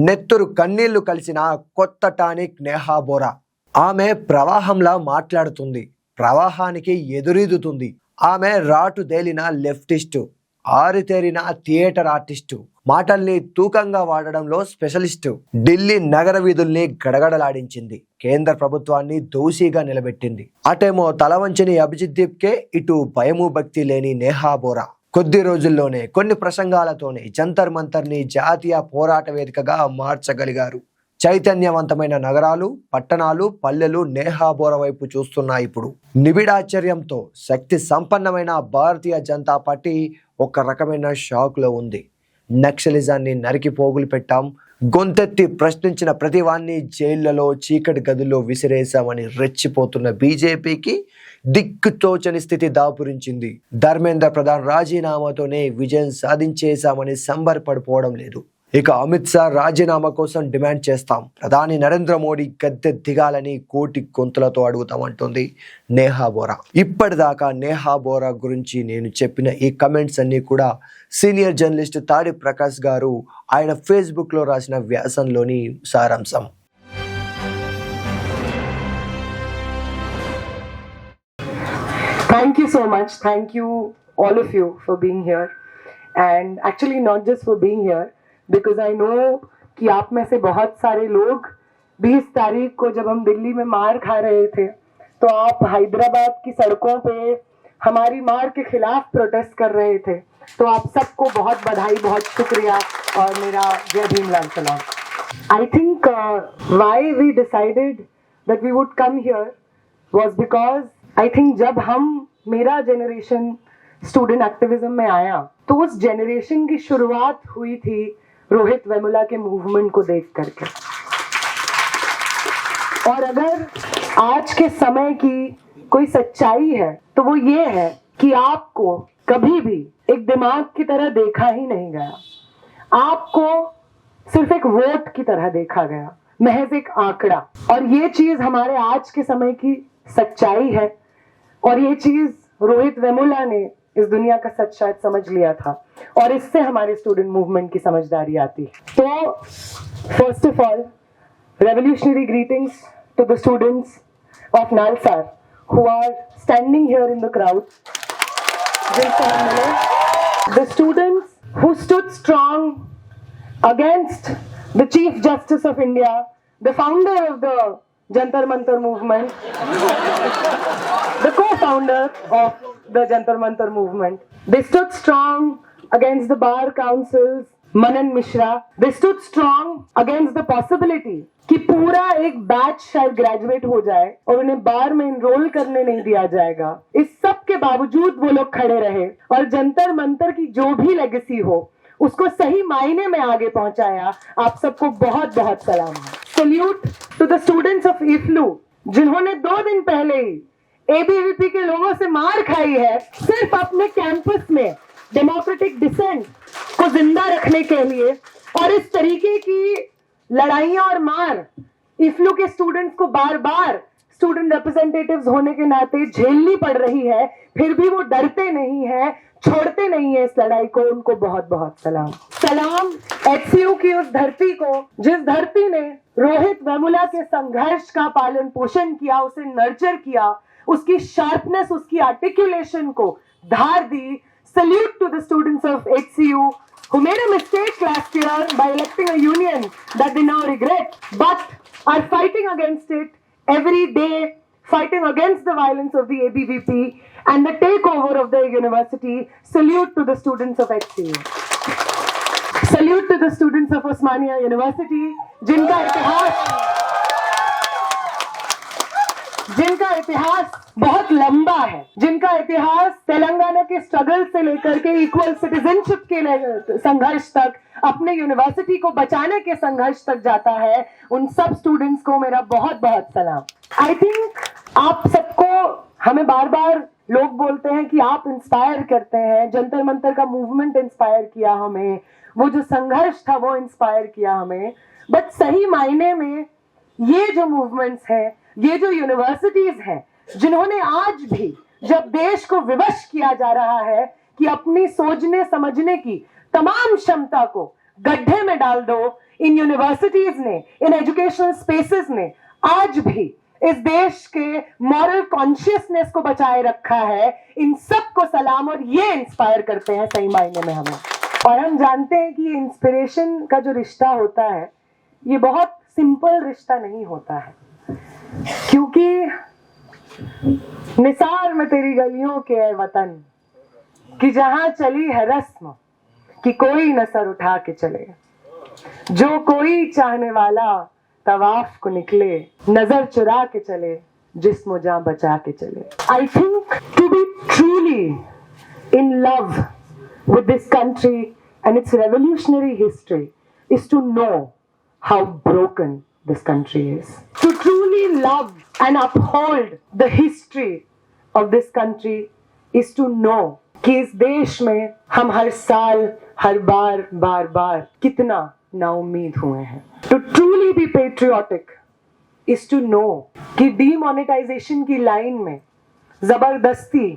నెత్తురు కన్నీళ్లు కలిసిన కొత్త టానిక్ నేహా బోరా. ఆమె ప్రవాహంలా మాట్లాడుతుంది, ప్రవాహానికి ఎదురీదుతుంది. ఆమె రాటు దేలిన లెఫ్టిస్టు, ఆరితేరిన థియేటర్ ఆర్టిస్టు, మాటల్ని తూకంగా వాడడంలో స్పెషలిస్టు. ఢిల్లీ నగర వీధుల్ని గడగడలాడించింది, కేంద్ర ప్రభుత్వాన్ని దోషిగా నిలబెట్టింది. అటేమో తలవంచని అభిజిత్ దీప్కే, ఇటు భయము భక్తి లేని నేహా బోరా. కొద్ది రోజుల్లోనే కొన్ని ప్రసంగాలతోనే జంతర్ మంతర్ని జాతీయ పోరాట వేదికగా మార్చగలిగారు. చైతన్యవంతమైన నగరాలు, పట్టణాలు, పల్లెలు నేహా బోరా వైపు చూస్తున్నాయి ఇప్పుడు. నిబిడాశ్చర్యంతో శక్తి సంపన్నమైన భారతీయ జనతా పార్టీ ఒక రకమైన షాక్లో ఉంది. నక్సలిజాన్ని నరికి పోగులు పెట్టాం, గొంతెత్తి ప్రశ్నించిన ప్రతివాన్ని జైళ్లలో, చీకటి గదుల్లో విసిరేశామని రెచ్చిపోతున్న బీజేపీకి దిక్కుతోచని స్థితి దాపురించింది. ధర్మేంద్ర ప్రధాన్ రాజీనామాతోనే విజయం సాధించేశామని సంబరపడిపోవడం లేదు. ఇక అమిత్ షా రాజీనామా కోసం డిమాండ్ చేస్తాం, ప్రధాని నరేంద్ర మోడీ గద్దె దిగాలని కోటి గొంతులతో అడుగుతామంటుంది నేహా బోరా. ఇప్పటిదాకా నేహా బోరా గురించి నేను చెప్పిన ఈ కమెంట్స్ అన్ని కూడా సీనియర్ జర్నలిస్ట్ తాడి ప్రకాష్ గారు ఆయన ఫేస్బుక్ లో రాసిన వ్యాసంలోని సారాంశం. Thank you so much. Thank you all of you for being here. And actually not just for being here, because I know कि आप में से बहुत सारे लोग 20 तारीख को जब हम दिल्ली में मार खा रहे थे तो आप हैदराबाद की सड़कों पे हमारी मार के खिलाफ प्रोटेस्ट कर रहे थे. तो आप सबको बहुत बधाई, बहुत शुक्रिया और मेरा जय भीम लाल सलाम. I think why we decided that we would come here was because I think जब हम मेरा जनरेशन स्टूडेंट एक्टिविज्म में आया तो उस जनरेशन की शुरुआत हुई थी रोहित वेमुला के मूवमेंट को देख करके. और अगर आज के समय की कोई सच्चाई है तो वो ये है कि आपको कभी भी एक दिमाग की तरह देखा ही नहीं गया, आपको सिर्फ एक वोट की तरह देखा गया, महज एक आंकड़ा. और ये चीज हमारे आज के समय की सच्चाई है और ये चीज रोहित वेमुला ने इस दुनिया का सच शायद समझ लिया था और इससे हमारे स्टूडेंट मूवमेंट की समझदारी आती. तो first of all revolutionary greetings to the students of Nalsar who are standing here in the crowd. The students who stood strong against the Chief Justice of India, the founder of the Jantar Mantar movement, the co-founder of the Jantar Mantar movement. They stood strong against the bar councils, Manan Mishra. They stood strong against the possibility कि पूरा एक batch शायद graduate हो जाए और उन्हें बार में enrol करने नहीं दिया जाएगा. इस सब के बावजूद वो लोग खड़े रहे और जंतर मंतर की जो भी लेगेसी हो उसको सही मायने में आगे पहुंचाया. आप सबको बहुत बहुत सलाम. Salute to the students of EFLU जिन्होंने 2 दिन पहले ही एबीवीपी के लोगों से मार खाई है सिर्फ अपने कैंपस में डेमोक्रेटिक डिसेंट को जिंदा रखने के लिए. और इस तरीके की लड़ाइयां और मार इफ्लू के स्टूडेंट्स को बार बार स्टूडेंट रिप्रेजेंटेटिव्स होने के नाते झेलनी पड़ रही है, फिर भी वो डरते नहीं है, छोड़ते नहीं है इस लड़ाई को. उनको बहुत बहुत सलाम. सलाम एचसीयू की उस धरती को जिस धरती ने रोहित वेमुला के संघर्ष का पालन पोषण किया, उसे नर्चर किया, उसकी शार्पनेस, उसकी आर्टिकुलेशन को धार दी. Salute to the students of HCU who made a mistake last year by electing a union that they now regret, but are fighting against it every day, fighting against the violence of the ABVP and the takeover of the university. Salute to the students of HCU. Salute to the students of Osmania University, जिनका इतिहास बहुत लंबा है, जिनका इतिहास तेलंगाना के struggle से लेकर के इक्वल सिटीजनशिप के संघर्ष तक, अपने यूनिवर्सिटी को बचाने के संघर्ष तक जाता है. उन सब स्टूडेंट्स को मेरा बहुत बहुत सलाम. आई थिंक आप सबको, हमें बार बार लोग बोलते हैं कि आप इंस्पायर करते हैं, जंतर मंतर का मूवमेंट इंस्पायर किया हमें, वो जो संघर्ष था वो इंस्पायर किया हमें. बट सही मायने में ये जो मूवमेंट्स हैं, ये जो यूनिवर्सिटीज हैं, जिन्होंने आज भी जब देश को विवश किया जा रहा है कि अपनी सोचने समझने की तमाम क्षमता को गड्ढे में डाल दो, इन यूनिवर्सिटीज ने, इन एजुकेशनल स्पेसेस ने आज भी इस देश के मॉरल कॉन्शियसनेस को बचाए रखा है। इन सब को सलाम, और ये इंस्पायर करते हैं सही मायने में हमें। और हम जानते हैं कि इंस्पिरेशन का जो रिश्ता होता है ये बहुत सिंपल रिश्ता नहीं होता है, क्योंकि निसार में तेरी गलियों के है वतन कि जहां चली है रस्म कि कोई न सर उठा के चले, जो कोई चाहने वाला तवाफ को निकले, नजर चुरा के चले, जिस्म जान बचा के चले। I think to be truly in love with this country and its revolutionary history is to know how broken this country is. To truly love and uphold the history of this country is to know कि इस देश में हम हर साल, हर बार कितना नाउम्मीद हुए हैं। To truly be patriotic is to know कि demonetization की लाइन में जबरदस्ती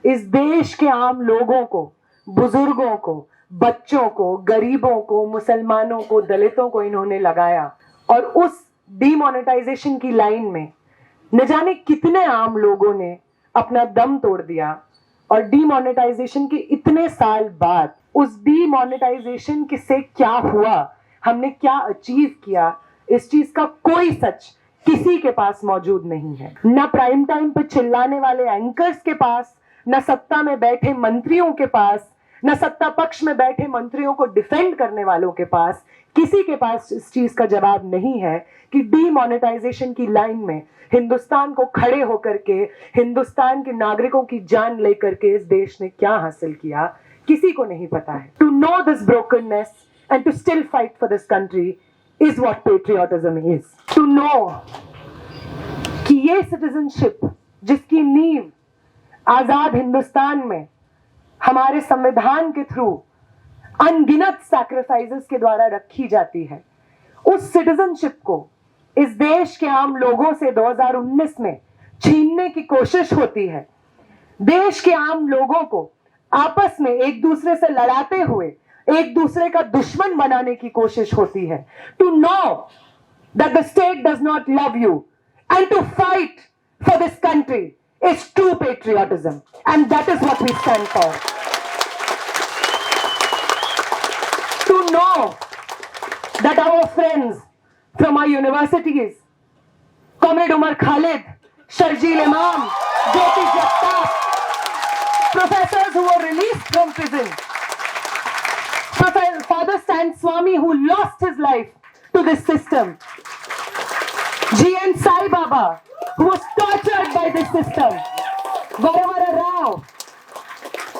इस देश के आम लोगों को, बुजुर्गों को, बच्चों को, गरीबों को, मुसलमानों को, दलितों को इन्होंने लगाया, और उस डीमोनेटाइजेशन की लाइन में न जाने कितने आम लोगों ने अपना दम तोड़ दिया। और डीमोनेटाइजेशन के इतने साल बाद उस डीमोनेटाइजेशन से क्या हुआ, हमने क्या अचीव किया, इस चीज का कोई सच किसी के पास मौजूद नहीं है। न प्राइम टाइम पे चिल्लाने वाले एंकर्स के पास, न सत्ता में बैठे मंत्रियों के पास, न सत्ता पक्ष में बैठे मंत्रियों को डिफेंड करने वालों के पास, किसी के पास इस चीज का जवाब नहीं है कि डीमोनेटाइजेशन की लाइन में हिंदुस्तान को खड़े होकर के, हिंदुस्तान के नागरिकों की जान लेकर के इस देश ने क्या हासिल किया, किसी को नहीं पता है। To know this brokenness and to still fight for this country is what patriotism is. To know कि ये सिटीजनशिप जिसकी नींव आजाद हिंदुस्तान में हमारे संविधान के थ्रू अनगिनत सैक्रिफाइसेस के द्वारा रखी जाती है, उस सिटीजनशिप को इस देश के आम लोगों से 2019 में छीनने की कोशिश होती है। देश के आम लोगों को आपस में एक दूसरे से लड़ाते हुए एक दूसरे का दुश्मन बनाने की कोशिश होती है। To know that the state does not love you and to fight for this country is true patriotism, and that is what we stand for. To know that our friends from our universities, Comrade Umar Khalid, Sharjeel Imam, Jyoti Jagtap, professors who were released from prison, Father Stan Swami who lost his life to this system, G.N. Sai Baba who was tortured by this system, Varavara Rao,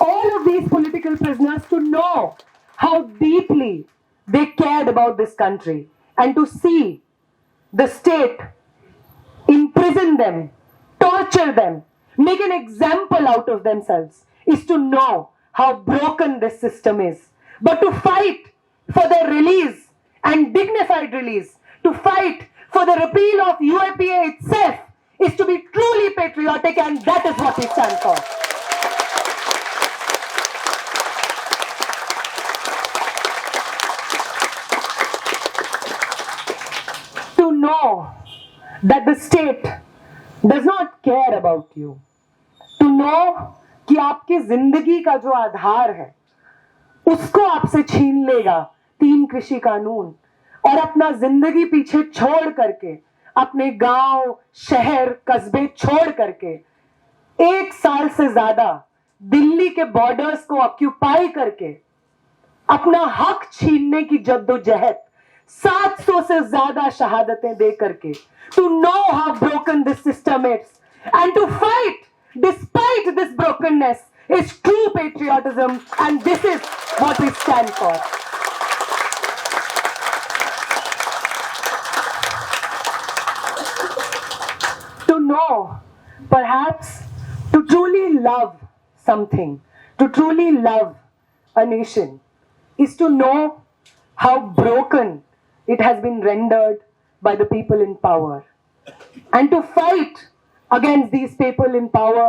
all of these political prisoners, to know how deeply they cared about this country, and to see the state imprison them, torture them, make an example out of themselves, is to know how broken this system is. But to fight for their release and dignified release, to fight for the repeal of UAPA itself, is to be truly patriotic, and that is what we stand for. To know that the state does not care about you. To know कि आपकी जिंदगी का जो आधार है उसको आपसे छीन लेगा 3 कृषि कानून, और अपना जिंदगी पीछे छोड़ करके, अपने गांव, शहर, कस्बे छोड़ करके 1 साल से ज्यादा दिल्ली के बॉर्डर्स को ऑक्यूपाई करके अपना हक छीनने की जद्दोजहद, 700 से ज्यादा शहादतें दे करके, to know how broken this system is and to fight despite this brokenness is true patriotism, and this is what we stand for. To know, perhaps, to truly love something, to truly love a nation, is to know how broken it has been rendered by the people in power, and to fight against these people in power,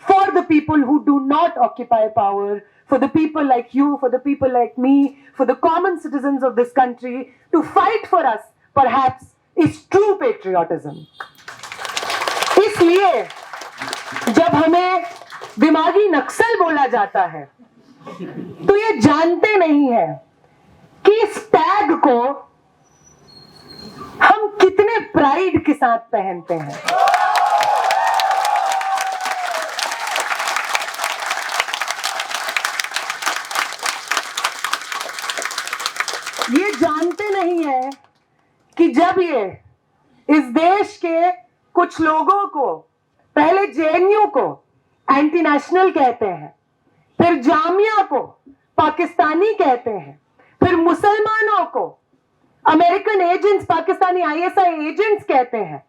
for the people who do not occupy power, for the people like you, for the people like me, for the common citizens of this country, to fight for us, perhaps, is true patriotism. इसलिए जब हमें दिमागी नक्सल बोला जाता है, तो ये जानते नहीं है कि इस टैग को हम कितने प्राइड के साथ पहनते हैं। ये जानते नहीं है कि जब ये इस देश के कुछ लोगों को, पहले जेएनयू को एंटी नेशनल कहते हैं, फिर जामिया को पाकिस्तानी कहते हैं, फिर मुसलमानों को American agents, Pakistani ISI agents कहते हैं,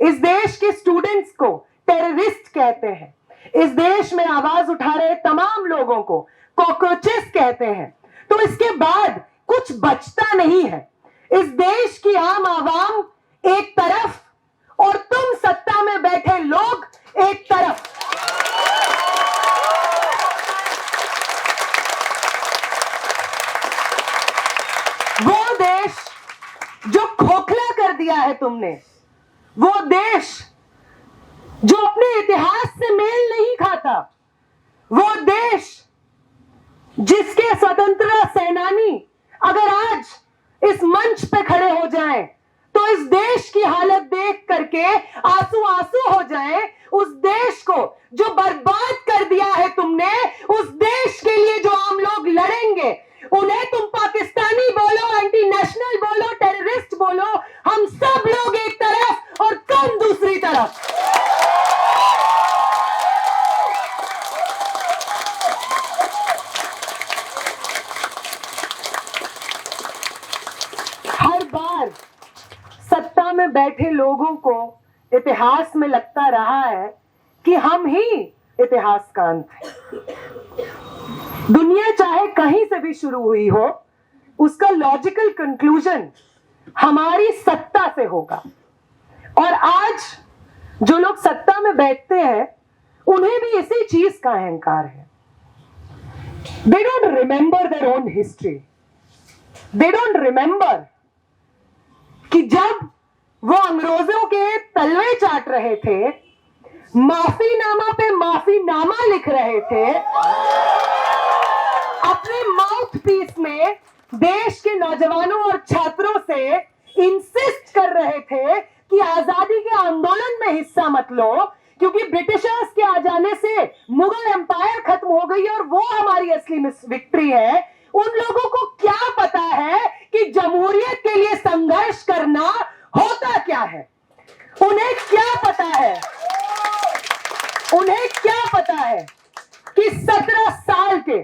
इस देश के स्टूडेंट्स को टेररिस्ट कहते हैं, इस देश में आवाज उठा रहे तमाम लोगों को कॉकरोचेस कहते हैं, तो इसके बाद कुछ बचता नहीं है। इस देश की आम आवाम एक तरफ और तुम सत्ता में बैठे लोग एक तरफ। वो देश जो खोखला कर दिया है तुमने, वो देश जो अपने इतिहास से मेल नहीं खाता, वो देश जिसके स्वतंत्रता सेनानी अगर आज इस मंच पे खड़े हो जाएं तो इस देश की हालत देख करके आंसू आंसू हो जाएं। उस देश को जो बर्बाद कर दिया है तुमने, उस देश के लिए जो आम लोग लड़ेंगे, उन्हें तुम पाकिस्तानी बोलो, एंटी नेशनल बोलो, टेररिस्ट बोलो, हम सब लोग एक तरफ और तुम दूसरी तरफ। हर बार सत्ता में बैठे लोगों को इतिहास में लगता रहा है कि हम ही इतिहास का अंत है। दुनिया चाहे कहीं से भी शुरू हुई हो, उसका लॉजिकल कंक्लूजन हमारी सत्ता से होगा। और आज जो लोग सत्ता में बैठते हैं, उन्हें भी इसी चीज का अहंकार है। They don't remember their own history. They don't remember कि जब वो अंग्रेजों के तलवे चाट रहे थे, माफीनामा पे माफीनामा लिख रहे थे, अपने माउथ पीस में देश के नौजवानों और छात्रों से इंसिस्ट कर रहे थे कि आजादी के आंदोलन में हिस्सा मत लो, क्योंकि ब्रिटिशर्स के आ जाने से मुगल एम्पायर खत्म हो गई और वो हमारी असली विक्ट्री है। उन लोगों को क्या पता है कि जमहूरियत के लिए संघर्ष करना होता क्या है? उन्हें क्या पता है? उन्हें क्या पता है कि 17 साल के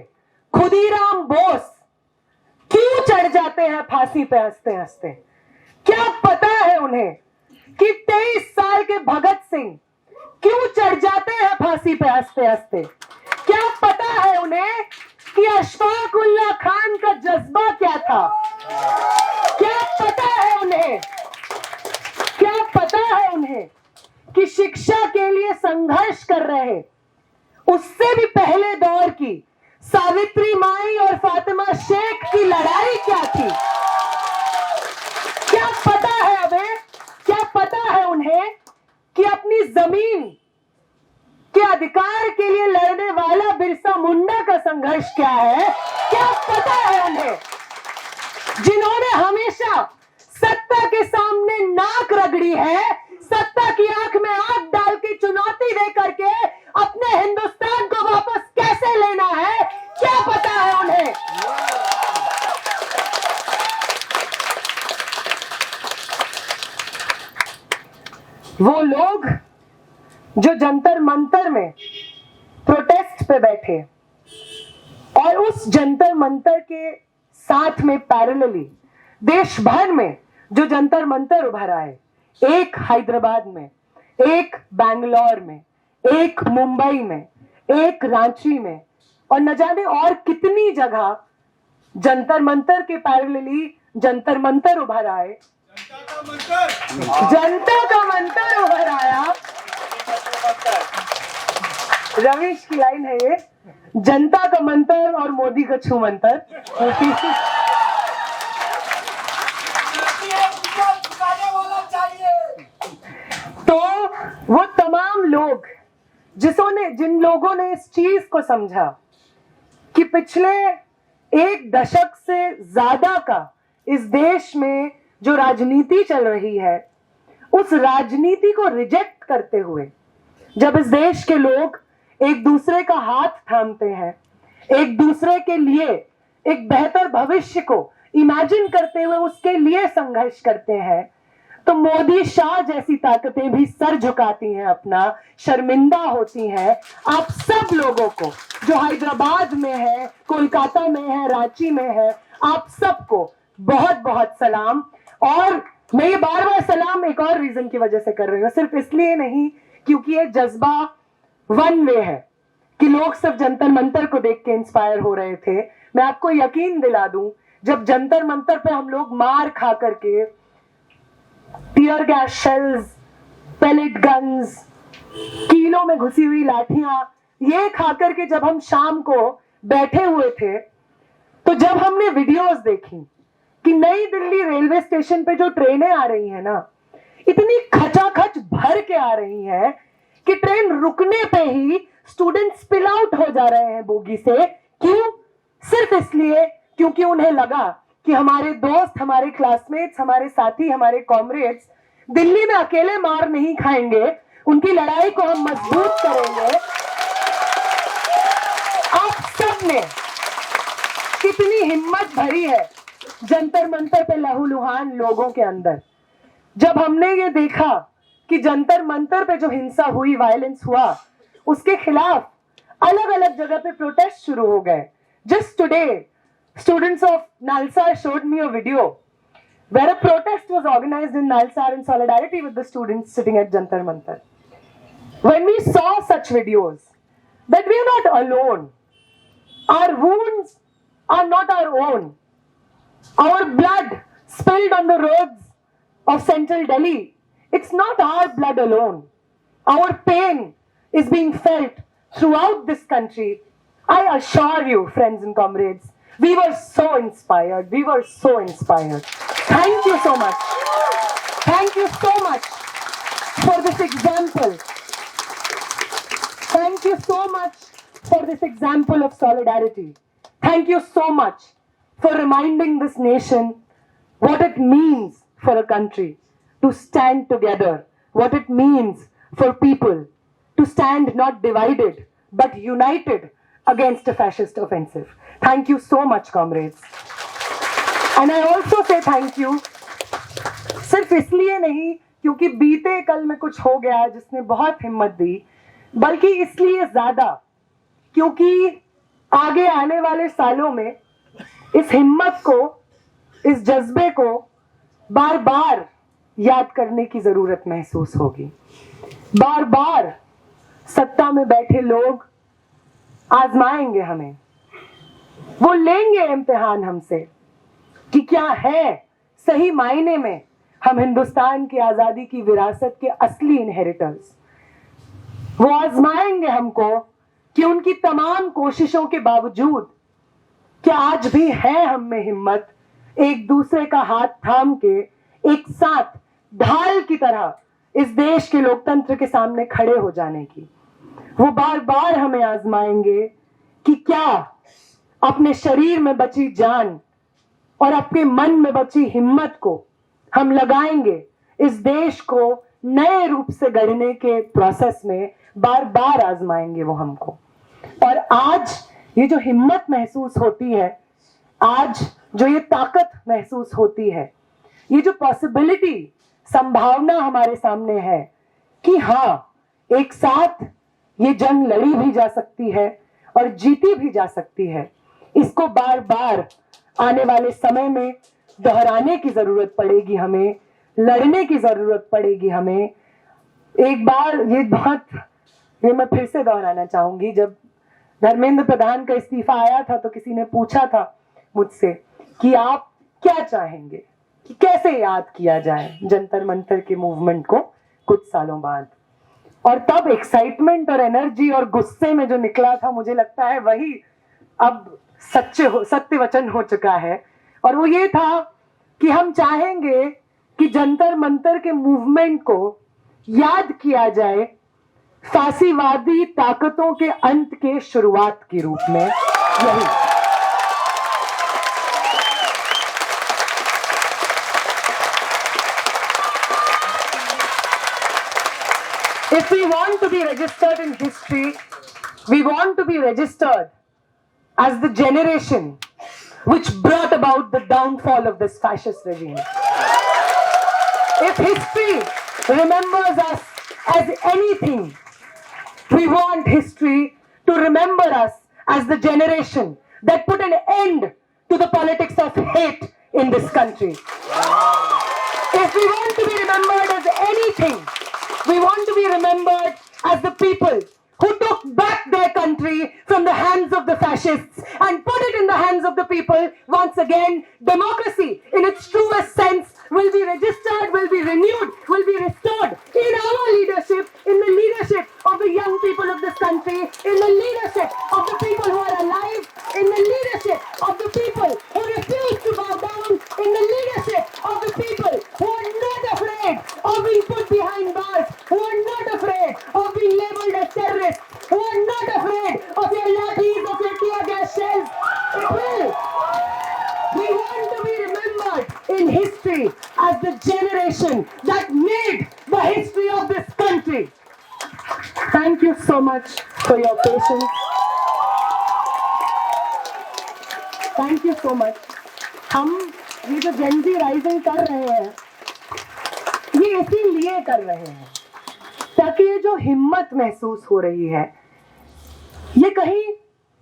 खुदीराम बोस क्यों चढ़ जाते हैं फांसी पे हंसते हंसते? क्या पता है उन्हें कि 23 साल के भगत सिंह क्यों चढ़ जाते हैं फांसी पे हंसते हंसते? क्या पता है उन्हें कि अशफाक उल्लाह खान का जज्बा क्या था? क्या पता है उन्हें? क्या पता है उन्हें कि शिक्षा के लिए संघर्ष कर रहे उससे भी पहले दौर की सावित्री माई और फातिमा शेख की लड़ाई क्या थी? क्या पता है हमें? क्या पता है उन्हें कि अपनी जमीन के अधिकार के लिए लड़ने वाला बिरसा मुंडा का संघर्ष क्या है? क्या पता है उन्हें, जिन्होंने हमेशा सत्ता के सामने नाक रगड़ी है, सत्ता की आंख में आंख डाल के चुनौती दे करके अपने हिंदुस्तान को वापस कैसे लेना है? क्या पता है उन्हें? वो लोग जो जंतर मंतर में प्रोटेस्ट पे बैठे और उस जंतर मंतर के साथ में पैरेलली देश भर में जो जंतर मंतर उभर आए, एक हैदराबाद में, एक बैंगलोर में, एक मुंबई में, एक रांची में, और न जाने और कितनी जगह जंतर मंतर के पैरेलली जंतर मंतर उभर आए, जनता का मंतर उभर आया। रवीश की लाइन है ये, जनता का मंतर और मोदी का छू मंतर। तो वो तमाम लोग जिन लोगों ने इस चीज को समझा कि पिछले 1 दशक से ज्यादा का इस देश में जो राजनीति चल रही है, उस राजनीति को रिजेक्ट करते हुए जब इस देश के लोग एक दूसरे का हाथ थामते हैं, एक दूसरे के लिए एक बेहतर भविष्य को इमेजिन करते हुए उसके लिए संघर्ष करते हैं, तो मोदी शाह जैसी ताकतें भी सर झुकाती हैं, अपना शर्मिंदा होती हैं। आप सब लोगों को जो हैदराबाद में है, कोलकाता में है, रांची में है, आप सबको बहुत बहुत सलाम। और मैं ये बार बार सलाम एक और रीजन की वजह से कर रही हूँ, सिर्फ इसलिए नहीं क्योंकि ये जज्बा वन वे है कि लोग सिर्फ जंतर मंतर को देख के इंस्पायर हो रहे थे। मैं आपको यकीन दिला दूं, जब जंतर मंतर पे हम लोग मार खा करके tear gas shells, pellet guns, कीलों में घुसी हुई लाठियां, ये खा करके जब हम शाम को बैठे हुए थे, तो जब हमने वीडियोस देखी कि नई दिल्ली रेलवे स्टेशन पे जो ट्रेनें आ रही है ना, इतनी खचाखच भर के आ रही है कि ट्रेन रुकने पे ही स्टूडेंट स्पिल आउट हो जा रहे हैं बोगी से। क्यों? सिर्फ इसलिए क्योंकि उन्हें लगा कि हमारे दोस्त, हमारे क्लासमेट्स, हमारे साथी, हमारे कॉमरेड्स दिल्ली में अकेले मार नहीं खाएंगे, उनकी लड़ाई को हम मजबूत करेंगे। आप सब ने कितनी हिम्मत भरी है जंतर मंतर पे लहूलुहान लोगों के अंदर। जब हमने ये देखा कि जंतर मंतर पे जो हिंसा हुई, वायलेंस हुआ, उसके खिलाफ अलग अलग जगह पे प्रोटेस्ट शुरू हो गए। Just today students of Nalsar showed me a video where a protest was organized in Nalsar in solidarity with the students sitting at Jantar Mantar. When we saw such videos, that we are not alone. Our wounds are not our own. Our blood spilled on the roads of central Delhi, it's not our blood alone. Our pain is being felt throughout this country. I assure you, friends and comrades, we were so inspired. We were so inspired. Thank you so much. Thank you so much for this example. Thank you so much for this example of solidarity. Thank you so much for reminding this nation what it means for a country to stand together, what it means for people to stand not divided but united against a fascist offensive. Thank you so much, comrades. And I also say thank you सिर्फ इसलिए नहीं क्योंकि बीते कल में कुछ हो गया जिसने बहुत हिम्मत दी, बल्कि इसलिए ज्यादा क्योंकि आगे आने वाले सालों में इस हिम्मत को, इस जज्बे को बार बार याद करने की जरूरत महसूस होगी। बार बार सत्ता में बैठे लोग आजमाएंगे हमें, वो लेंगे इम्तिहान हमसे कि क्या है सही मायने में हम हिंदुस्तान की आजादी की विरासत के असली इनहेरिटर्स। वो आजमाएंगे हमको कि उनकी तमाम कोशिशों के बावजूद क्या आज भी है हम में हिम्मत एक दूसरे का हाथ थाम के एक साथ ढाल की तरह इस देश के लोकतंत्र के सामने खड़े हो जाने की। वो बार बार हमें आजमाएंगे कि क्या अपने शरीर में बची जान और अपने मन में बची हिम्मत को हम लगाएंगे इस देश को नए रूप से गढ़ने के प्रोसेस में। बार बार आजमाएंगे वो हमको। और आज ये जो हिम्मत महसूस होती है, आज जो ये ताकत महसूस होती है, ये जो पॉसिबिलिटी, संभावना हमारे सामने है कि हाँ, एक साथ ये जंग लड़ी भी जा सकती है और जीती भी जा सकती है, इसको बार बार आने वाले समय में दोहराने की जरूरत पड़ेगी हमें, लड़ने की जरूरत पड़ेगी हमें। एक बार ये मैं फिर से दोहराना चाहूंगी, जब धर्मेंद्र प्रधान का इस्तीफा आया था तो किसी ने पूछा था मुझसे कि आप क्या चाहेंगे कि कैसे याद किया जाए जंतर मंतर के मूवमेंट को कुछ सालों बाद। और तब एक्साइटमेंट और एनर्जी और गुस्से में जो निकला था, मुझे लगता है वही अब सत्य वचन हो चुका है। और वो ये था कि हम चाहेंगे कि जंतर मंतर के मूवमेंट को याद किया जाए फांसीवादी ताकतों के अंत के शुरुआत के रूप में। यही if we want to be registered in history, we want to be registered as the generation which brought about the downfall of this fascist regime. If history remembers us as anything, we want history to remember us as the generation that put an end to the politics of hate in this country. If we want to be remembered as anything, we want to be remembered as the people who took back their country from the hands of the fascists and put it in the hands of the people. Once again, democracy in its truest sense will be registered, will be renewed, will be restored in our leadership, in the leadership of the young people of this country, in the leadership of the people who are alive, in the leadership of the people who refuse to bow down, in the leadership of the people who are not afraid of being put behind bars, who are not afraid of being labeled as terrorists, who are not afraid of your lathis, of your tear gas shells. It will. We want to be remembered in history as the generation that made the history of this country. Thank you so much for your patience. Thank you so much. हम ये जो Gen Z rising कर रहे हैं, ये इसीलिए कर रहे हैं ताकि ये जो हिम्मत महसूस हो रही है ये कहीं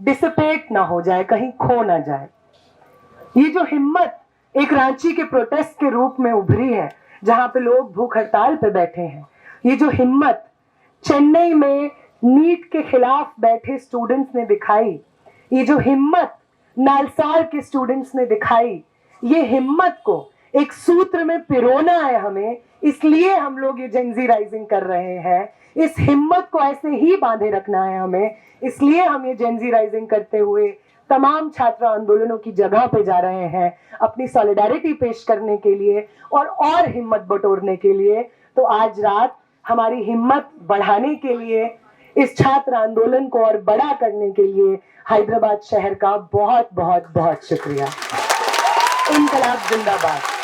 डिसिपेट ना हो जाए, कहीं खो ना जाए। ये जो हिम्मत एक रांची के प्रोटेस्ट के रूप में उभरी है, जहां पे लोग भूख हड़ताल पे बैठे हैं, ये जो हिम्मत चेन्नई में नीट के खिलाफ बैठे स्टूडेंट्स ने दिखाई, ये जो हिम्मत नालसार के स्टूडेंट्स ने दिखाई, ये हिम्मत को एक सूत्र में पिरोना है हमें, इसलिए हम लोग ये जेनजी राइजिंग कर रहे हैं। इस हिम्मत को ऐसे ही बांधे रखना है हमें, इसलिए हम ये जेनजी राइजिंग करते हुए तमाम छात्र आंदोलनों की जगह पे जा रहे हैं अपनी सॉलिडारिटी पेश करने के लिए और हिम्मत बटोरने के लिए। तो आज रात हमारी हिम्मत बढ़ाने के लिए, इस छात्र आंदोलन को और बड़ा करने के लिए हैदराबाद शहर का बहुत बहुत बहुत शुक्रिया। इनकलाब जिंदाबाद।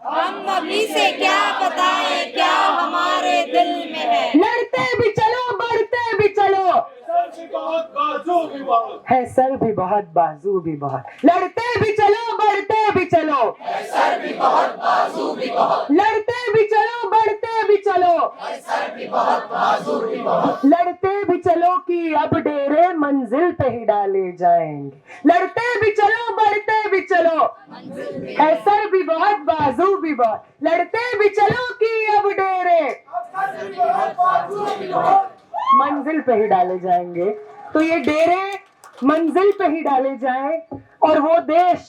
हम अभी से क्या बताएं क्या हमारे दिल में है। लड़ते भी चलो, बढ़ते भी चलो, है सर भी बहुत बाजू भी बहुत। लड़ते भी चलो, बढ़ते भी चलो, है सर भी बहुत बाजू भी बहुत। लड़ते भी चलो, बढ़ते भी चलो, है सर भी बहुत बाजू भी बहुत। लड़ते भी चलो कि अब डेरे मंजिल पे ही डाले जाएंगे। लड़ते भी चलो, बढ़ते भी चलो, है सर भी बहुत बाजू भी बहुत। लड़ते भी चलो कि अब डेरे मंजिल पे ही डाले जाएंगे। तो ये डेरे मंजिल पे ही डाले जाएं और वो देश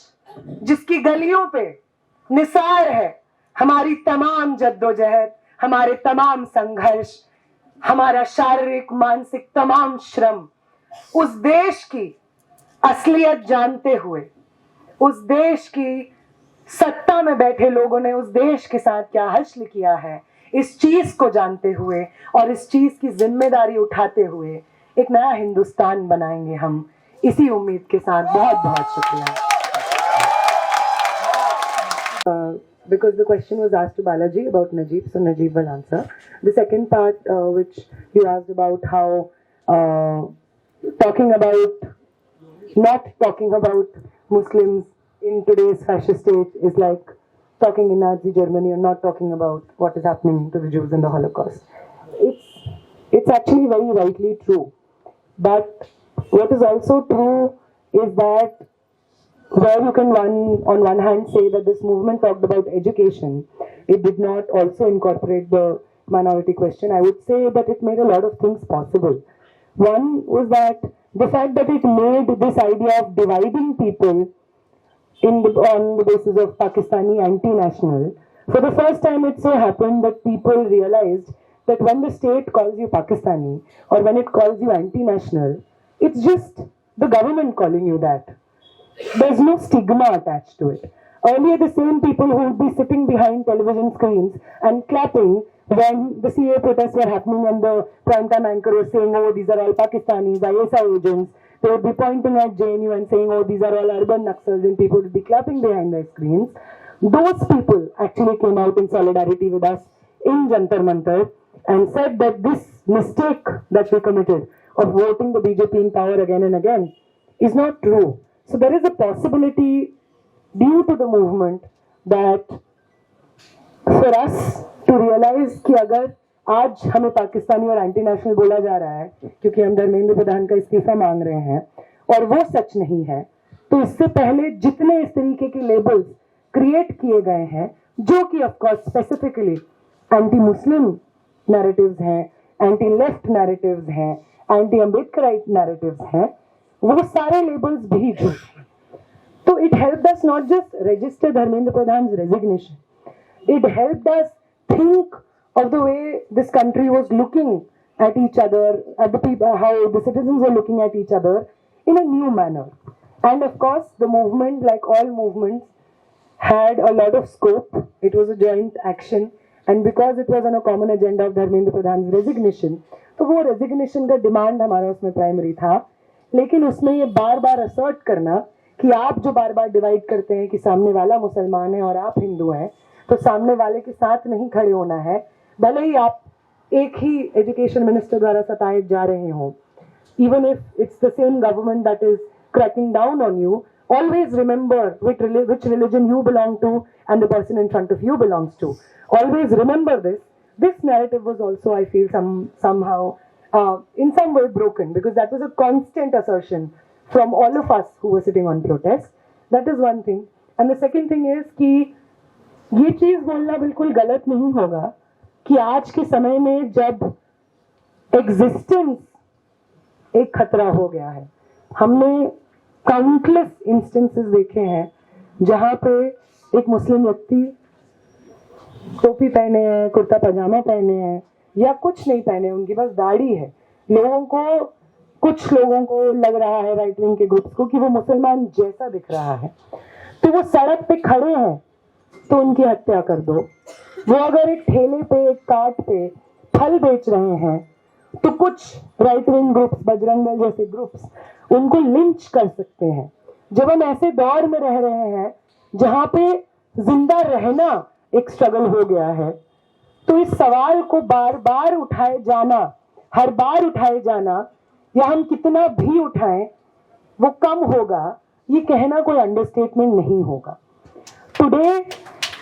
जिसकी गलियों पे निसार है हमारी तमाम जद्दोजहद, हमारे तमाम संघर्ष, हमारा शारीरिक मानसिक तमाम श्रम, उस देश की असलियत जानते हुए, उस देश की सत्ता में बैठे लोगों ने उस देश के साथ क्या हश्र किया है, इस चीज को जानते हुए और इस चीज की जिम्मेदारी उठाते हुए एक नया हिंदुस्तान बनाएंगे हम, इसी उम्मीद के साथ। बहुत बहुत शुक्रिया। Because the question was asked to Balaji about Najib, so Najib will answer. The second part, which you asked about how not talking about Muslims in today's fascist age is like talking in Nazi Germany and not talking about what is happening to the Jews in the Holocaust. It's actually very rightly true. But what is also true is that where you can on one hand say that this movement talked about education, it did not also incorporate the minority question. I would say that it made a lot of things possible. One was that the fact that it made this idea of dividing people on the basis of Pakistani anti-national, for the first time it so happened that people realized that when the state calls you Pakistani or when it calls you anti-national, it's just the government calling you that. There's no stigma attached to it. Earlier, the same people who would be sitting behind television screens and clapping when the CA protests were happening and the primetime anchor was saying, oh, these are all Pakistanis, ISI agents, they would be pointing at JNU and saying, oh, these are all urban Naxals, and people would be clapping behind their screens. Those people actually came out in solidarity with us in Jantar Mantar and said that this mistake that we committed of voting the BJP in power again and again is not true. So there is a possibility due to the movement that for us to realize कि अगर आज हमें पाकिस्तानी और anti national बोला जा रहा है क्योंकि हम धर्मेंद्र प्रधान का इस्तीफा मांग रहे हैं और वो सच नहीं है, तो इससे पहले जितने इस तरीके के लेबल्स क्रिएट किए गए हैं जो कि of course specifically anti Muslim narratives हैं, एंटी लेफ्ट नैरेटिव्स हैं, एंटी अम्बेडकराइट नैरेटिव्स हैं, वो सारे लेबल्स भी झूठ. तो it helped us not just register Dharmendra Pradhan resignation, it helped us think of the way this country was looking at each other, at the people, how the citizens were looking at each other in a new manner. And of course, the movement, like all movements, had a lot of scope. It was a joint action. And because it was on a common agenda of Dharmendra Pradhan's resignation, तो वो resignation का demand हमारा उसमें primary था. लेकिन उसमें ये बार बार assert करना कि आप जो बार बार divide करते हैं कि सामने वाला मुसलमान है और आप हिंदू हैं, तो सामने वाले के साथ नहीं खड़े होना है, भले ही आप एक ही एजुकेशन मिनिस्टर द्वारा सताए जा रहे हो. Even if it's the same government that is cracking down on you, always remember which religion you belong to and the person in front of you belongs to. Always remember this. This narrative was also, I feel, somehow in some way broken, because that was a constant assertion from all of us who were sitting on protest. That is one thing. And the second thing is कि ये चीज बोलना बिल्कुल गलत नहीं होगा कि आज के समय में जब एग्जिस्टेंस एक खतरा हो गया है, हमने काउंटलेस इंस्टेंसेस देखे हैं जहां पे एक मुस्लिम व्यक्ति टोपी पहने हैं, कुर्ता पजामा पहने हैं या कुछ नहीं पहने, उनकी बस दाढ़ी है, कुछ लोगों को लग रहा है, राइट विंग के ग्रुप्स को, कि वो मुसलमान जैसा दिख रहा है, तो वो सड़क पे खड़े हैं तो उनकी हत्या कर दो. वो अगर एक ठेले पे, एक कार्ट पे फल बेच रहे हैं तो कुछ right wing groups, Bajrang Dal जैसे ग्रुप्स उनको लिंच कर सकते हैं. जब हम ऐसे दौर में रह रहे हैं जहां पे जिंदा रहना एक स्ट्रगल हो गया है, तो इस सवाल को बार बार उठाए जाना, हर बार उठाए जाना, या हम कितना भी उठाएं वो कम होगा, ये कहना कोई अंडरस्टेटमेंट नहीं होगा. Today,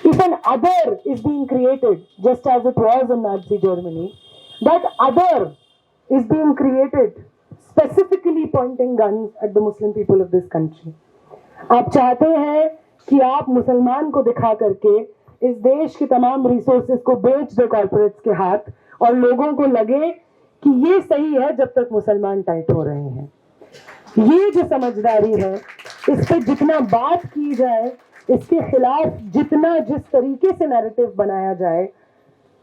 if an other is being created, just as it was in Nazi Germany, that other is being created specifically pointing guns at the Muslim people of this country. आप चाहते हैं कि आप मुसलमान को दिखा करके इस देश की तमाम रिसोर्सेज को बेच दो कॉर्पोरेट्स के हाथ और लोगों को लगे कि ये सही है जब तक मुसलमान टाइट हो रहे हैं. ये जो समझदारी है, इस पे जितना बात की जाए, इसके खिलाफ जितना जिस तरीके से नैरेटिव बनाया जाए,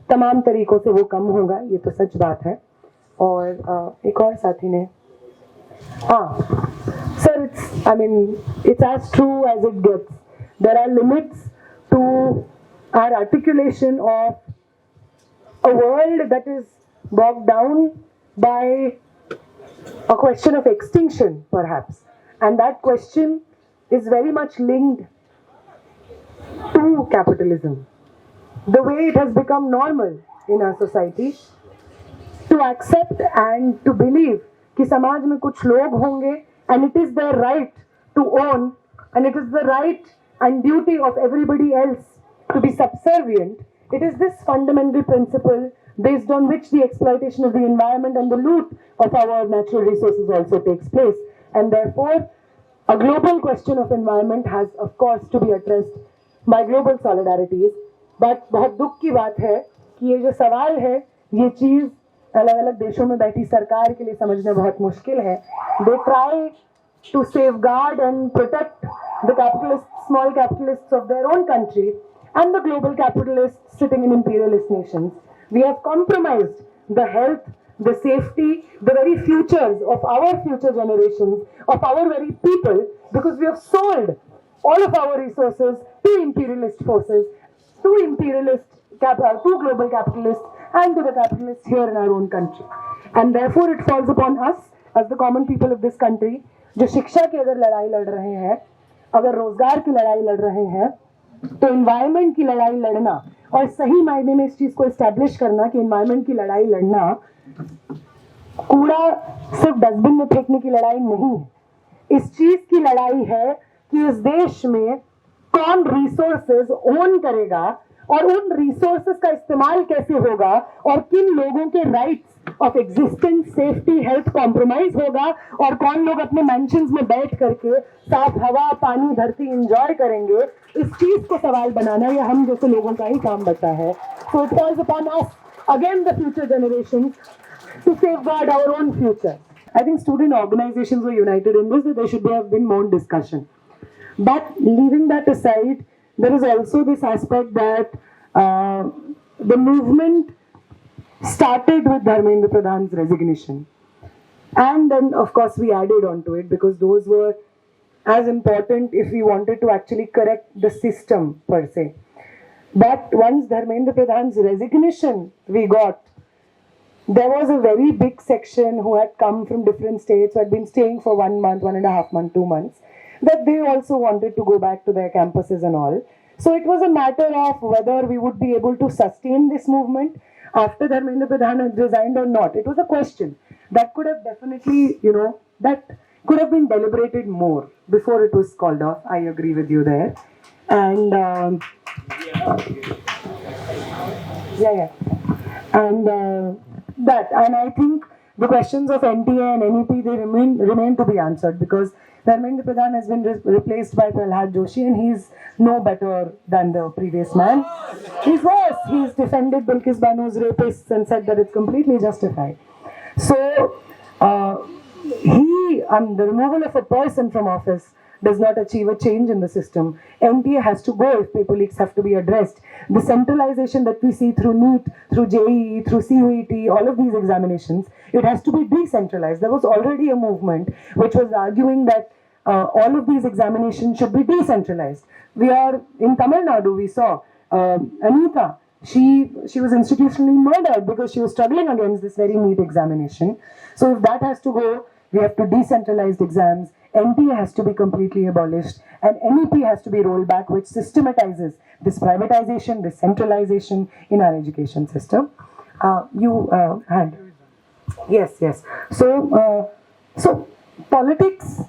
तमाम तरीकों से वो कम होगा. ये तो सच बात है. और एक और साथी ने sir, it's as true as it gets. There are limits to our articulation of a world that is bogged down by a question of extinction, perhaps, and that question is very much linked to capitalism. The way it has become normal in our society to accept and to believe कि समाज में कुछ लोग होंगे and it is their right to own and it is the right and duty of everybody else to be subservient, it is this fundamental principle based on which the exploitation of the environment and the loot of our natural resources also takes place. And therefore, a global question of environment has, of course, to be addressed by global solidarities. But बहुत दुख की बात है कि ये जो सवाल है, ये चीज अलग अलग देशों में बैठी सरकार के लिए समझना बहुत मुश्किल है. They try to safeguard and protect the capitalists, small capitalists of their own country and the global capitalists sitting in imperialist nations. We have compromised the health, the safety, the very futures of our future generations, of our very people, because we have sold all of our resources to imperialist forces, to global capitalists, and to the capitalists here in our own country. And therefore it falls upon us as the common people of this country, जो शिक्षा की अगर लड़ाई लड़ रहे हैं, अगर रोजगार की लड़ाई लड़ रहे हैं, तो एनवायरनमेंट की लड़ाई लड़ना और सही मायने में इस चीज को एस्टैब्लिश करना कि एनवायरनमेंट की लड़ाई लड़ना कूड़ा सिर्फ डस्टबिन में फेंकने की लड़ाई नहीं है. इस चीज की लड़ाई है कि इस देश में कौन रिसोर्सेज ओन करेगा और उन रिसोर्सेज का इस्तेमाल कैसे होगा और किन लोगों के rights of existence, safety, health compromise होगा और कौन लोग अपने मैंशंस में बैठ करके साफ हवा, पानी, धरती एंजॉय करेंगे. इस चीज को सवाल बनाना ये हम जैसे लोगों का ही काम बनता है. So it falls upon us again the future generations to safeguard our own future. I think student organizations were united in this, that there should have been more discussion. But leaving that aside, there is also this aspect that the movement started with Dharmendra Pradhan's resignation. And then, of course, we added on to it because those were as important if we wanted to actually correct the system per se. But once Dharmendra Pradhan's resignation we got, there was a very big section who had come from different states, who had been staying for 1 month, 1.5 months, 2 months, that they also wanted to go back to their campuses and all. So it was a matter of whether we would be able to sustain this movement after Dharmendra Pradhan had resigned or not. It was a question that could have definitely, that could have been deliberated more before it was called off. I agree with you there. And and I think the questions of NTA and NEP, they remain to be answered because Dharmendra Pradhan has been replaced by Prahlad Joshi and he's no better than the previous man. He's worse. He's defended Bilkis Banu's rapists and said that it's completely justified. So, the removal of a person from office does not achieve a change in the system. NTA has to go if paper leaks have to be addressed. The centralization that we see through NEET, through JEE, through CUET, all of these examinations, it has to be decentralized. There was already a movement which was arguing that all of these examinations should be decentralized. We are in Tamil Nadu, we saw Anita. She was institutionally murdered because she was struggling against this very NEET examination. So if that has to go, we have to decentralize exams. NTA has to be completely abolished and NEP has to be rolled back, which systematizes this privatization, this centralization in our education system. You had. Yes. So politics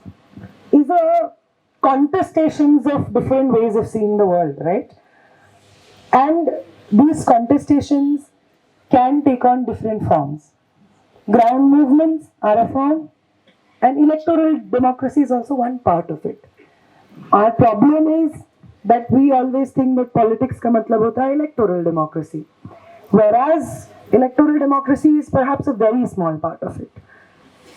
is a contestations of different ways of seeing the world, right? And these contestations can take on different forms. Ground movements are a form, and electoral democracy is also one part of it. Our problem is that we always think that politics ka matlab hota hai electoral democracy, whereas electoral democracy is perhaps a very small part of it.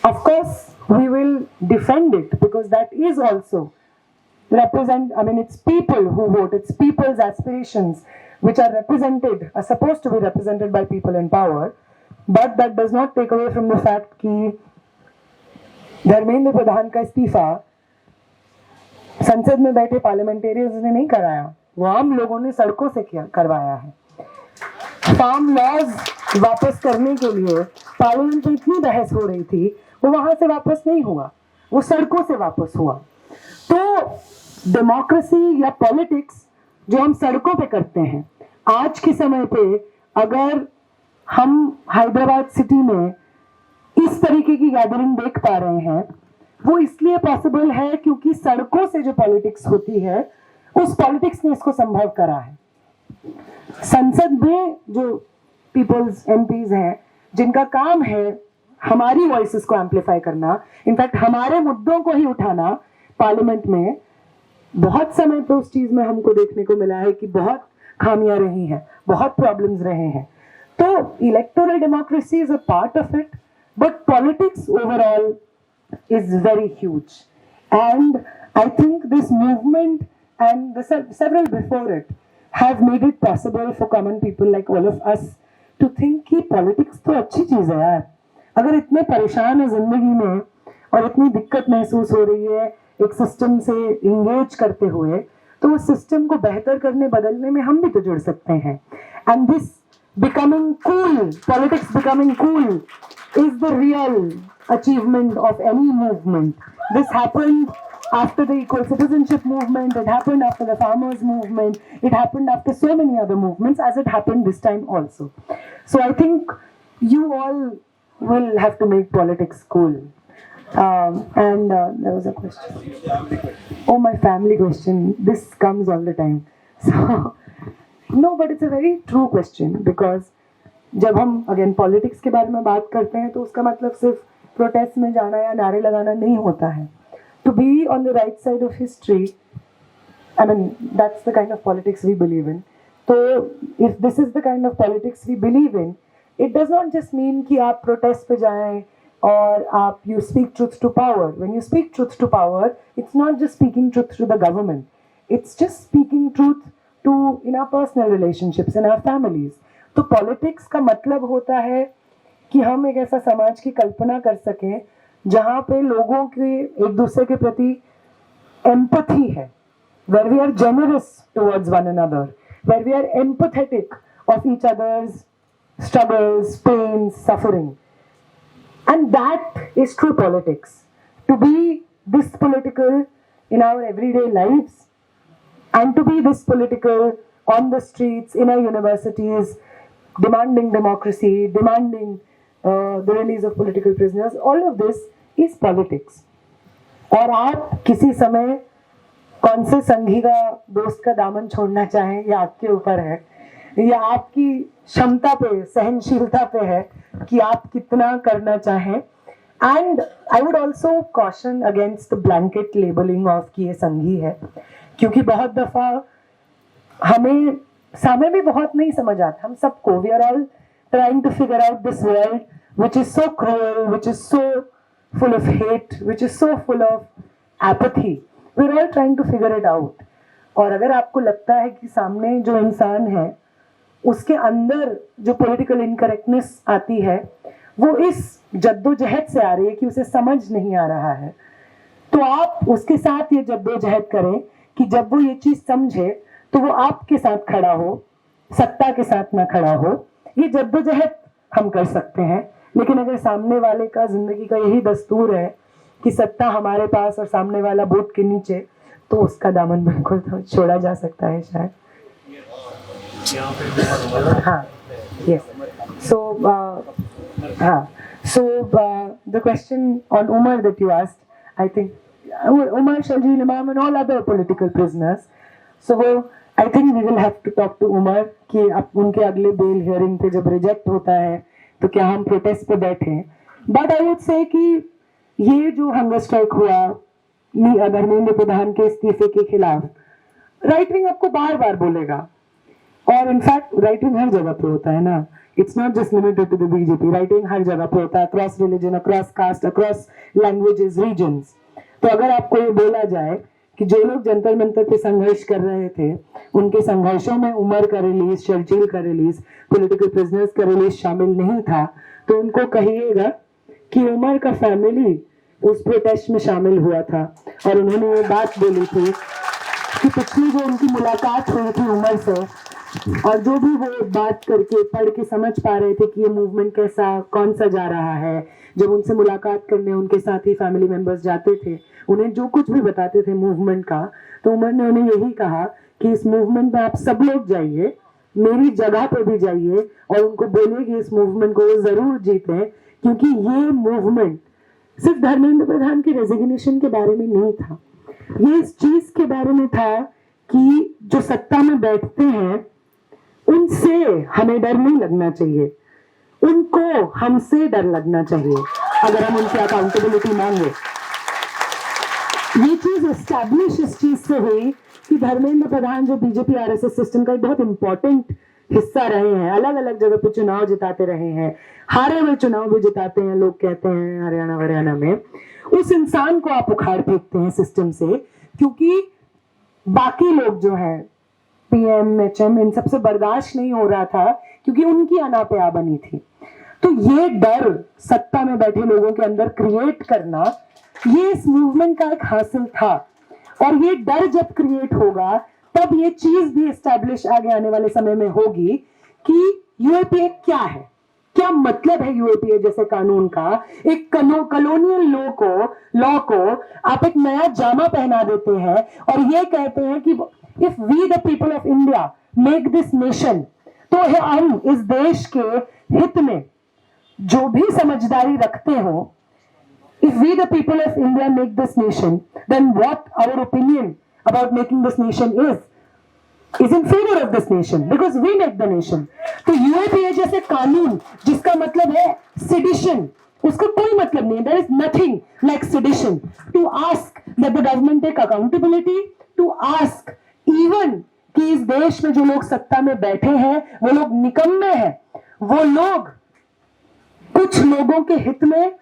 Of course, we will defend it because that is also it's people who vote, it's people's aspirations which are supposed to be represented by people in power, but that does not take away from the fact that Dharmendra Pradhan का इस्तीफा संसद में बैठे parliamentarians ने नहीं कराया, वो आम लोगों ने सड़कों से करवाया है. फार्म लॉज वापस करने के लिए पार्लियामेंट में इतनी बहस हो रही थी, वो वहां से वापस नहीं हुआ, वो सड़कों से वापस हुआ. तो डेमोक्रेसी या पॉलिटिक्स जो हम सड़कों पे करते हैं, आज के समय पे अगर हम हैदराबाद सिटी में इस तरीके की गैदरिंग देख पा रहे हैं वो इसलिए पॉसिबल है क्योंकि सड़कों से जो पॉलिटिक्स होती है उस पॉलिटिक्स ने इसको संभव करा है। संसद में जो पीपल्स एमपीज हैं जिनका काम है हमारी वॉइसेस को एम्पलीफाई करना, इनफैक्ट हमारे मुद्दों को ही उठाना पार्लियामेंट में, बहुत समय पे उस चीज में हमको देखने को मिला है कि बहुत खामियां रही हैं, बहुत प्रॉब्लम्स रहे हैं। तो electoral democracy is a part of it, but politics overall is very huge, and I think this movement and the several before it have made it possible for common people like all of us to think कि politics तो अच्छी चीज है यार। अगर इतने परेशान है जिंदगी में और इतनी दिक्कत महसूस हो रही है एक सिस्टम से इंगेज करते हुए, तो उस सिस्टम को बेहतर करने बदलने में हम भी तो जुड़ सकते हैं। And this becoming cool, politics becoming cool is the real achievement of any movement. This happened after the equal citizenship movement, it happened after the farmers movement, it happened after so many other movements, as it happened this time also. So I think you all will have to make politics cool. And there was a question. Oh, my family question. This comes all the time. So no, but it's a very true question, because जब हम again politics के बारे में बात करते हैं तो उसका मतलब सिर्फ प्रोटेस्ट में जाना या नारे लगाना नहीं होता है। To be on the right side of history, I mean that's the kind of politics we believe in. तो if this is the kind of politics we believe in, it does not just mean कि आप protest पे जाएं और आप you speak truth to power. When you speak truth to power, it's not just speaking truth to the government, it's just speaking truth to in our personal relationships, in our families. तो politics का मतलब होता है कि हम एक ऐसा समाज की कल्पना कर सकें जहां पे लोगों के एक दूसरे के प्रति एम्पैथी है, where we are generous towards one another, where we are empathetic of each other's struggles, pains, suffering. And that is true politics. To be this political in our everyday lives, and to be this political on the streets, in our universities, demanding democracy, demanding the release of political prisoners, all of this is politics. और आप किसी समय कौन से संघी का दोस्त का दामन छोड़ना चाहें, ये आपके ऊपर है, या आपकी क्षमता पे, सहनशीलता पे है कि आप कितना करना चाहें। And I would also caution against the blanket labelling of कि ये संघी है, क्योंकि बहुत दफा हमें सामने भी बहुत नहीं समझ आता, हम सबको, we are all trying to figure out this world which is so cruel, which is so full of hate, which is so full of apathy, we are all trying to figure it out. और अगर आपको लगता है कि सामने जो इंसान है उसके अंदर जो पॉलिटिकल इनकरेक्टनेस आती है वो इस जद्दोजहद से आ रही है कि उसे समझ नहीं आ रहा है, तो आप उसके साथ ये जद्दोजहद करें कि जब वो ये चीज समझे तो वो आपके साथ खड़ा हो, सत्ता के साथ ना खड़ा हो। ये जद्दोजहद हम कर सकते हैं, लेकिन अगर सामने वाले का जिंदगी का यही दस्तूर है कि सत्ता हमारे पास और सामने वाला बोट के नीचे, तो उसका दामन बिल्कुल तो छोड़ा जा सकता है शायद। हाँ, yes. So the question on Umar that you asked, I think Umar, Sharjeel Imam and all other political prisoners. So I think we will have to talk to Umar कि अब उनके अगले बेल हियरिंग पे जब reject होता है तो क्या हम प्रोटेस्ट पे बैठे। बट आई वुड से कि ये जो हंगर स्ट्राइक हुआ धर्मेंद्र प्रधान के इस्तीफे के खिलाफ, राइट विंग आपको बार बार बोलेगा, और इनफैक्ट राइट विंग हर जगह पे होता है ना, it's not just limited to the BJP, right wing हर जगह पे होता है, across religion, across caste, across languages, regions. तो अगर आपको ये बोला जाए कि जो लोग जंतर मंतर पे संघर्ष कर रहे थे उनके संघर्षों में उमर का रिलीज, शर्जील का रिलीज, पॉलिटिकल प्रिजनर्स का रिलीज शामिल नहीं था, तो उनको कहिएगा कि उमर का फैमिली उस प्रोटेस्ट में शामिल हुआ था और उन्होंने ये बात बोली थी कि पिछली जो उनकी मुलाकात हुई थी उमर से, और जो भी वो बात करके पढ़ के समझ पा रहे थे कि ये मूवमेंट कैसा कौन सा जा रहा है, जब उनसे मुलाकात करने उनके साथ ही फैमिली मेंबर्स जाते थे, उन्हें जो कुछ भी बताते थे मूवमेंट का, तो उमर ने उन्हें यही कहा कि इस मूवमेंट में आप सब लोग जाइए, मेरी जगह पर भी जाइए और उनको बोलिए कि इस मूवमेंट को वो जरूर जीते, क्योंकि ये मूवमेंट सिर्फ धर्मेंद्र प्रधान के रेजिग्नेशन के बारे में नहीं था, ये इस चीज के बारे में था कि जो सत्ता में बैठते हैं उनसे हमें डर नहीं लगना चाहिए, उनको हमसे डर लगना चाहिए अगर हम उनसे अकाउंटेबिलिटी मांगे। ये चीज एस्टैब्लिश इस चीज से हुई कि धर्मेंद्र प्रधान जो बीजेपी आरएसएस सिस्टम का एक बहुत इंपॉर्टेंट हिस्सा रहे हैं, अलग अलग जगह पे चुनाव जिताते रहे हैं, हारे हुए चुनाव भी जिताते हैं, लोग कहते हैं हरियाणा में, उस इंसान को आप उखाड़ फेंकते हैं सिस्टम से, क्योंकि बाकी लोग जो है पीएम एचएम इन सबसे बर्दाश्त नहीं हो रहा था क्योंकि उनकी अनापया बनी थी। तो ये डर सत्ता में बैठे लोगों के अंदर क्रिएट करना, ये इस मूवमेंट का एक हासिल था, और ये डर जब क्रिएट होगा तब ये चीज भी एस्टैब्लिश आगे आने वाले समय में होगी कि यूएपीए क्या है, क्या मतलब है यूएपीए जैसे कानून का। एक कॉलोनियल लॉ को आप एक नया जामा पहना देते हैं और ये कहते हैं कि if we the people of India make this nation, तो हम इस देश के हित में जो भी समझदारी रखते हो, if we the people of India make this nation, then what our opinion about making this nation is in favor of this nation because we make the nation. तो यूएपीए जैसे कानून जिसका मतलब है सेडिशन, उसका कोई मतलब नहीं। There is nothing like sedition to ask that the government take accountability, to ask even कि इस देश में जो लोग सत्ता में बैठे हैं वो लोग निकम्मे हैं, वो लोग कुछ लोगों के हित में,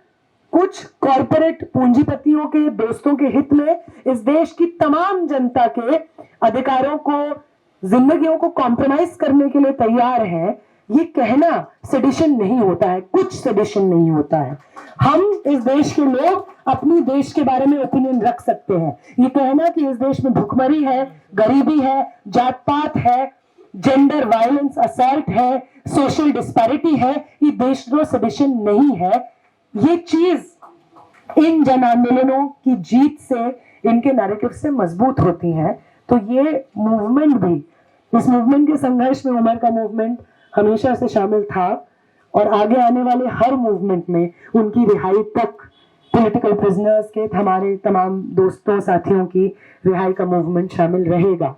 कुछ कॉरपोरेट पूंजीपतियों के दोस्तों के हित में इस देश की तमाम जनता के अधिकारों को, जिंदगियों को कॉम्प्रोमाइज करने के लिए तैयार हैं। ये कहना सेडिशन नहीं होता है, कुछ सेडिशन नहीं होता है। हम इस देश के लोग अपनी देश के बारे में ओपिनियन रख सकते हैं। ये कहना कि इस देश में भुखमरी है, गरीबी है, जात पात है, जेंडर वायलेंस असॉल्ट है, सोशल डिस्पैरिटी है, ये देशद्रोह सेडिशन नहीं है। ये चीज इन जन आंदोलनों की जीत से, इनके नैरेटिव से मजबूत होती है। तो ये मूवमेंट भी, इस मूवमेंट के संघर्ष में उमर का मूवमेंट हमेशा से शामिल था और आगे आने वाले हर मूवमेंट में उनकी रिहाई तक, पॉलिटिकल प्रिजनर्स के, हमारे तमाम दोस्तों साथियों की रिहाई का मूवमेंट शामिल रहेगा।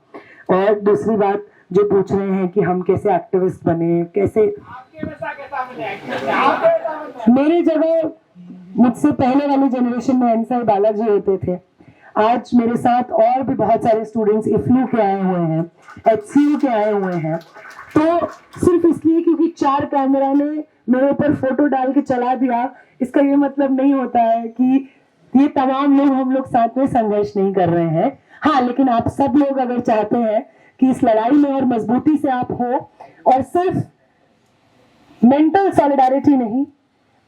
और दूसरी बात जो पूछ रहे हैं कि हम कैसे एक्टिविस्ट बने, कैसे, मेरी जगह मुझसे पहले वाली जनरेशन में एनसाई बालाजी होते थे। आज मेरे साथ और भी बहुत सारे स्टूडेंट्स इफ्लू के आए हुए हैं, एचसीयू के आए हुए हैं। तो सिर्फ इसलिए क्योंकि 4 कैमरा ने मेरे ऊपर फोटो डाल के चला दिया, इसका ये मतलब नहीं होता है कि ये तमाम लोग, हम लोग साथ में संघर्ष नहीं कर रहे हैं। हाँ, लेकिन आप सब लोग अगर चाहते हैं कि इस लड़ाई में और मजबूती से आप हो, और सिर्फ मेंटल सॉलिडारिटी नहीं,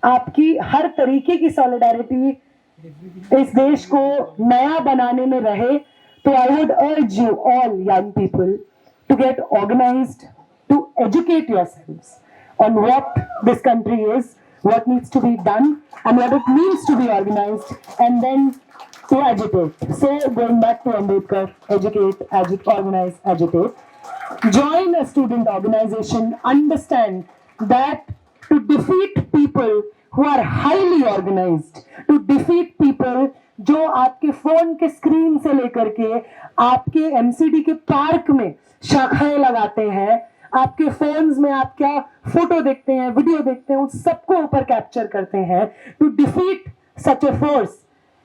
आपकी हर तरीके की सॉलिडारिटी इस देश को नया बनाने में रहे, तो I would urge you all young people to get organized, to educate yourselves on what this country is, what needs to be done, and what it means to be organized, and then to agitate. So going back to Ambedkar, educate, organize, agitate. Join a student organization. Understand that to defeat people who are highly organized, to defeat people जो आपके phone के screen से लेकर के आपके MCD के park में शाखाएं लगाते हैं, आपके फोन्स में आप क्या फोटो देखते हैं, वीडियो देखते हैं, उन सबको ऊपर कैप्चर करते हैं। To defeat such a force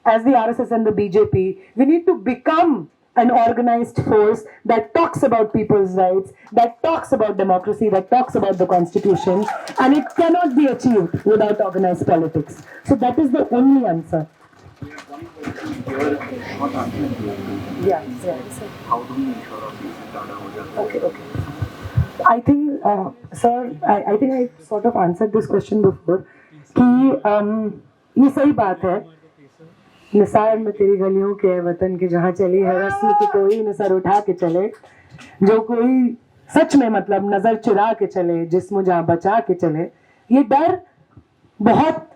as the RSS and the BJP, we need to become an organized force that talks about people's rights, that talks about democracy, that talks about the constitution, and it cannot be achieved without organized politics. So that is the only answer. Yeah. How do we ensure our basic data? Okay. I think, sir, I think I sort of answered this question before. कि ये सही बात है, निसार में तेरी गलियों के वतन के जहाँ चली है रस्म की कोई न सर उठा के चले, जो कोई सच में मतलब नजर चुरा के चले, जिस्म जहाँ बचा के चले। ये डर बहुत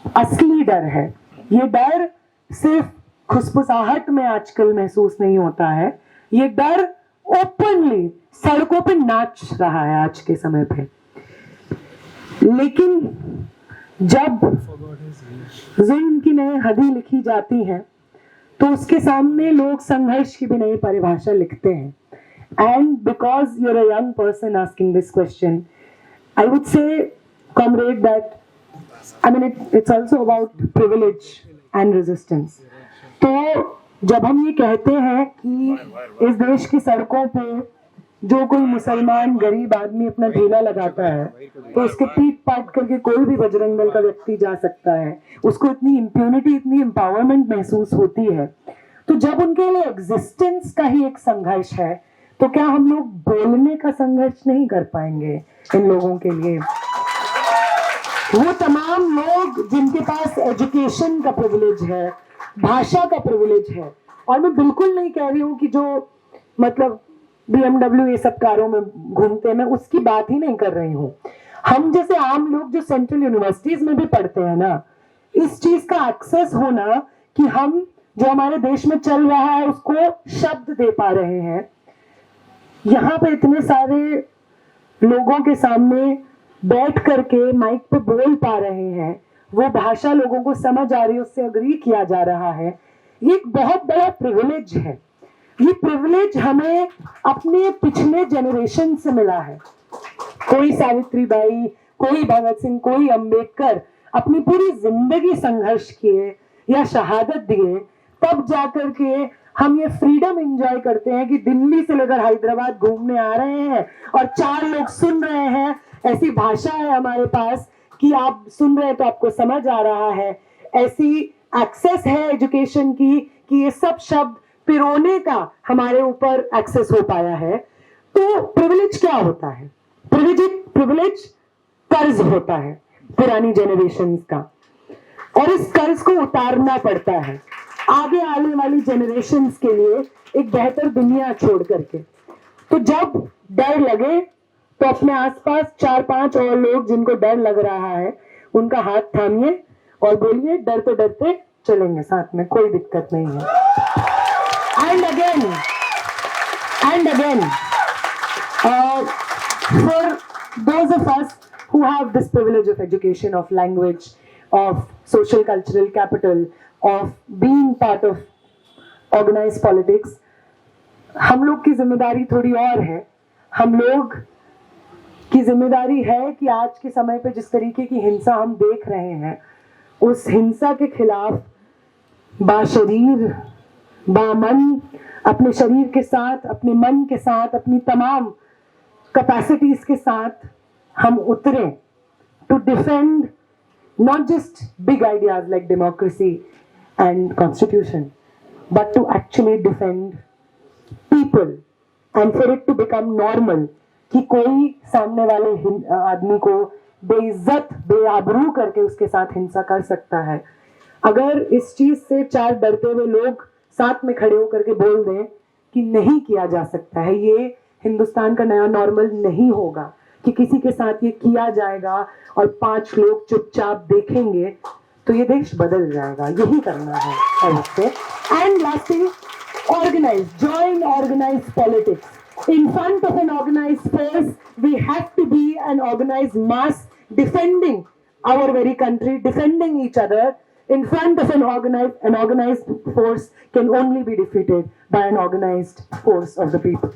असली डर है। ये डर सिर्फ खुसफुसाहट में आजकल महसूस नहीं होता है, ये डर ओपनली सड़कों पे नाच रहा है आज के समय पे। लेकिन जब जुल्म की नई हदी लिखी जाती है तो उसके सामने लोग संघर्ष की भी नई परिभाषा लिखते हैं. And because you're a young person asking this question, I would say, comrade, that I mean it's also about privilege and resistance. तो जब हम ये कहते हैं कि इस देश की सड़कों पे जो कोई मुसलमान गरीब आदमी अपना ढेला लगाता है तो उसके पीट पाट करके कोई भी बजरंग दल का व्यक्ति जा सकता है, उसको इतनी इम्प्यूनिटी, इतनी एम्पावरमेंट महसूस होती है, तो जब उनके लिए एग्जिस्टेंस का ही एक संघर्ष है तो क्या हम लोग बोलने का संघर्ष नहीं कर पाएंगे इन लोगों के लिए? वो तमाम लोग जिनके पास एजुकेशन का प्रिविलेज है, भाषा का प्रिविलेज है, और मैं बिल्कुल नहीं कह रही हूँ कि जो मतलब BMW ये सब कारों में घूमते हैं, मैं उसकी बात ही नहीं कर रही हूँ. हम जैसे आम लोग जो सेंट्रल यूनिवर्सिटीज में भी पढ़ते हैं ना, इस चीज का एक्सेस होना कि हम जो हमारे देश में चल रहा है उसको शब्द दे पा रहे हैं, यहाँ पे इतने सारे लोगों के सामने बैठ करके माइक पे बोल पा रहे हैं, वो भाषा लोगों को समझ आ रही है, उससे अग्री किया जा रहा है, ये एक बहुत बड़ा प्रिविलेज है. ये प्रिविलेज हमें अपने पिछले जनरेशन से मिला है. कोई सावित्रीबाई, कोई भगत सिंह, कोई अंबेडकर अपनी पूरी जिंदगी संघर्ष किए या शहादत दिए, तब जाकर के हम ये फ्रीडम एंजॉय करते हैं कि दिल्ली से लेकर हैदराबाद घूमने आ रहे हैं और 4 लोग सुन रहे हैं. ऐसी भाषा है हमारे पास कि आप सुन रहे हैं तो आपको समझ आ रहा है. ऐसी एक्सेस है एजुकेशन की कि ये सब शब्द पिरोने का हमारे ऊपर एक्सेस हो पाया है. तो प्रिविलेज क्या होता है? प्रिविलेज कर्ज होता है पुरानी जनरेशन का, और इस कर्ज को उतारना पड़ता है आगे आने वाली जनरेशन्स के लिए एक बेहतर दुनिया छोड़ करके. तो जब डर लगे तो अपने आसपास 4-5 और लोग जिनको डर लग रहा है उनका हाथ थामिए और बोलिए डरते डरते चलेंगे साथ में, कोई दिक्कत नहीं है. And again, for those of us who have this privilege of education, of language, of social cultural capital, of being part of organized politics, हम लोग की जिम्मेदारी थोड़ी और है. हम लोग की जिम्मेदारी है कि आज के समय पे जिस तरीके की हिंसा हम देख रहे हैं, उस हिंसा के खिलाफ बाशरीर, बामन, अपने शरीर के साथ, अपने मन के साथ, अपनी तमाम कैपेसिटीज के साथ हम उतरे to defend not just big ideas like democracy and constitution, but to actually defend people, and for it to become normal कि कोई सामने वाले आदमी को बेइज्जत, बेआबरू करके उसके साथ हिंसा कर सकता है. अगर इस चीज से 4 डरते हुए लोग साथ में खड़े होकर के बोल दें कि नहीं किया जा सकता है, ये हिंदुस्तान का नया नॉर्मल नहीं होगा कि किसी के साथ ये किया जाएगा और 5 लोग चुपचाप देखेंगे, तो ये देश बदल जाएगा. यही करना है ऐसे. And lastly, organize, join organize politics. In front of an organized force, we have to be an organized mass defending our very country, defending each other. In front of an organized force can only be defeated by an organized force of the people.